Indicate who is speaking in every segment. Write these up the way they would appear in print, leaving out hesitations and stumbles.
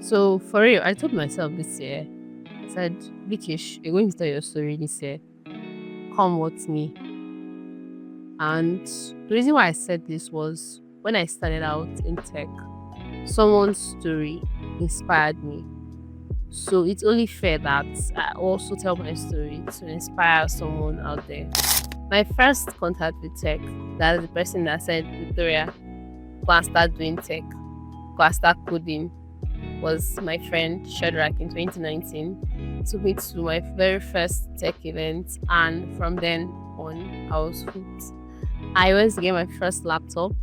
Speaker 1: So for real, I told myself this year, I said, Vikish, you're going to tell your story this year. Come with me. And the reason why I said this was when I started out in tech, someone's story inspired me. So it's only fair that I also tell my story to inspire someone out there. My first contact with tech, that is the person that said, Victoria, go and start doing tech, go and start coding, was my friend Shadrach in 2019. Took me to my very first tech event, and from then on, I was hooked. I always get my first laptop,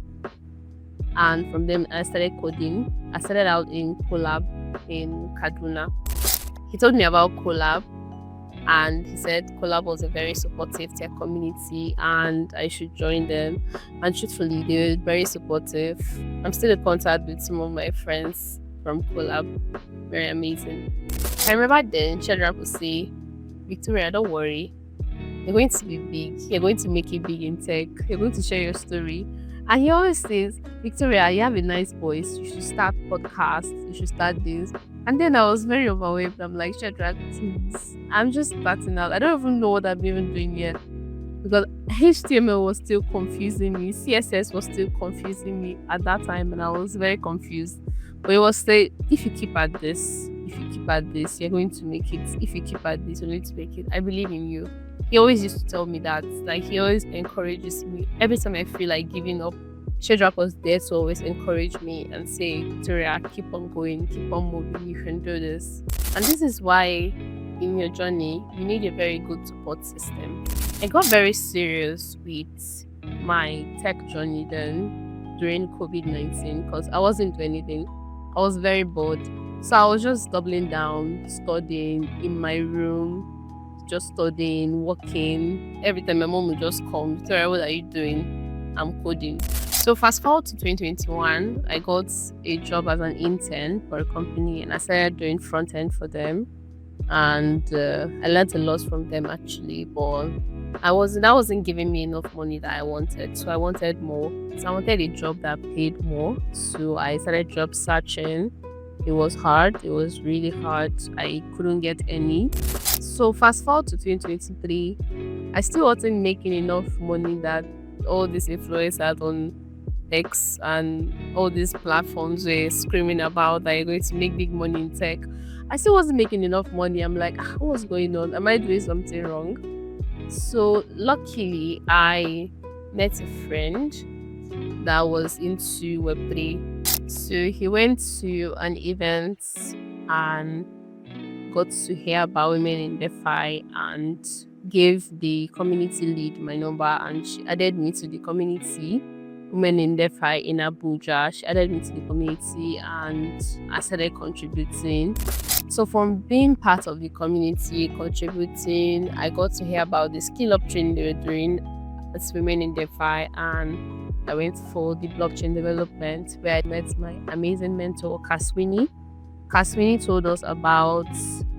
Speaker 1: and from then I started coding. I started out in Collab in Kaduna. He told me about Collab, and he said Collab was a very supportive tech community and I should join them. And truthfully, they were very supportive. I'm still in contact with some of my friends from Collab. Very amazing. I remember then Shadrach would say, Victoria, don't worry. You're going to be big. You're going to make it big in tech. You're going to share your story. And he always says, Victoria, you have a nice voice. You should start podcasts. You should start this. And then I was very overwhelmed. I'm like, Shadrach, please. I'm just starting out. I don't even know what I'm even doing yet. Because HTML was still confusing me. CSS was still confusing me at that time. And I was very confused. But he was saying, if you keep at this, you're going to make it. If you keep at this, you're going to make it. I believe in you. He always used to tell me that. Like, he always encourages me. Every time I feel like giving up, Shadrach was there to always encourage me and say, Victoria, keep on going, keep on moving, you can do this. And this is why in your journey, you need a very good support system. I got very serious with my tech journey then during COVID-19 because I wasn't doing anything. I was very bored. So I was just doubling down, studying in my room, just studying, working. Every time my mom would just come, Victoria, what are you doing? I'm coding. So fast forward to 2021, I got a job as an intern for a company and I started doing front end for them. And I learned a lot from them actually, but that wasn't giving me enough money that I wanted. So I wanted more. So I wanted a job that paid more. So I started job searching. It was hard. It was really hard. I couldn't get any. So fast forward to 2023, I still wasn't making enough money that all these influencers on X and all these platforms were screaming about that you're going to make big money in tech. I still wasn't making enough money. I'm like, what's going on? Am I doing something wrong? So luckily, I met a friend that was into Web3. So he went to an event and got to hear about women in DeFi and gave the community lead my number and she added me to the community Women in DeFi in Abuja. She added me to the community and I started contributing. So from being part of the community, contributing, I got to hear about the skill up training they were doing as Women in DeFi and I went for the blockchain development where I met my amazing mentor, Kaswini. Kaswini told us about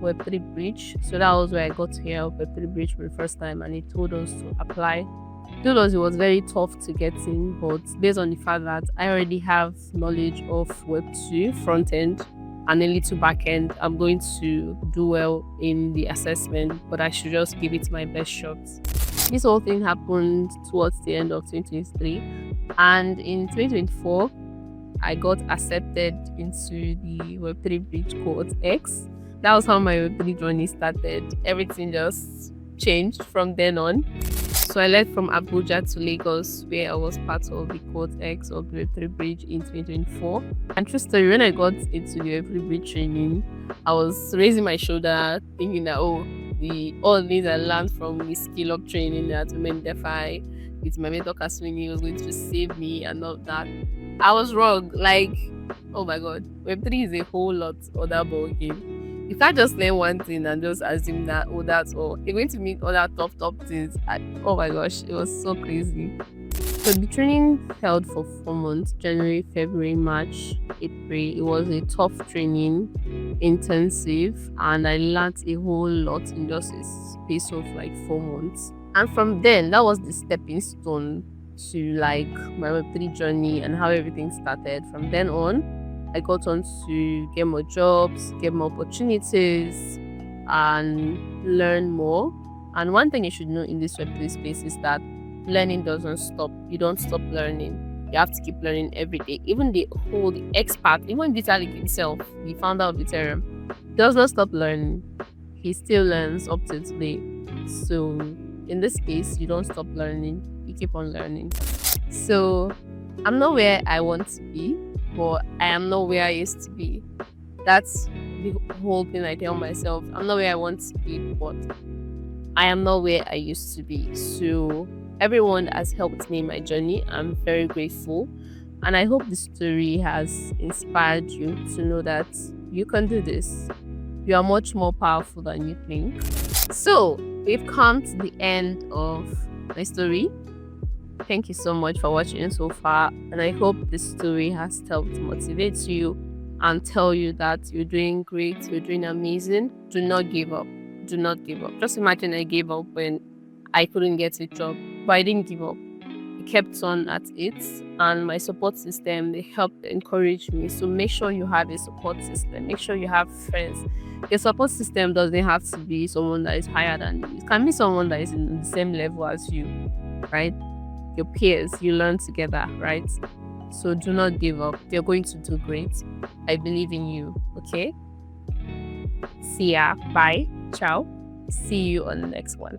Speaker 1: Web3 Bridge. So that was where I got to hear of Web3 Bridge for the first time and he told us to apply. He told us it was very tough to get in, but based on the fact that I already have knowledge of Web2 front end and a little back end, I'm going to do well in the assessment, but I should just give it my best shot. This whole thing happened towards the end of 2023 and in 2024, I got accepted into the Web3 Bridge Cohort X. That was how my Web3 journey started. Everything just changed from then on. So I left from Abuja to Lagos, where I was part of the Cohort X of the Web3 Bridge in 2024. And true story, when I got into the Web3 Bridge training, I was raising my shoulder, thinking that all these I learned from the skill up training at Women DeFi with my mentor Kaswini was going to save me and all that. I was wrong. Like, oh my god, Web3 is a whole lot other ball game. You can't just learn one thing and just assume that, oh, that's all. You're going to meet other top things. Oh my gosh, it was so crazy. So the training held for 4 months, January, February, March, April. It was a tough training, intensive, and I learned a whole lot in just a space of like 4 months. And from then, that was the stepping stone to like my Web3 journey and how everything started. From then on, I I got on to get more jobs, get more opportunities, and learn more. And one thing you should know in this Web3 space is that learning doesn't stop. You don't stop learning. You have to keep learning every day. Even the expert, even Vitalik himself, the founder of Ethereum, does not stop learning. He still learns up to today. So in this case, you don't stop learning. You keep on learning. So I'm not where I want to be, but I am not where I used to be. That's the whole thing I tell myself. I'm not where I want to be, but I am not where I used to be. So everyone has helped me in my journey. I'm very grateful. And I hope the story has inspired you to know that you can do this. You are much more powerful than you think. So we've come to the end of my story. Thank you so much for watching so far. And I hope this story has helped motivate you and tell you that you're doing great, you're doing amazing. Do not give up. Do not give up. Just imagine I gave up when I couldn't get a job, but I didn't give up. I kept on at it, and my support system, they helped encourage me. So make sure you have a support system. Make sure you have friends. Your support system doesn't have to be someone that is higher than you. It can be someone that is in the same level as you, right? Your peers, you learn together, right? So do not give up. You're going to do great. I believe in you, okay? See ya. Bye. Ciao. See you on the next one.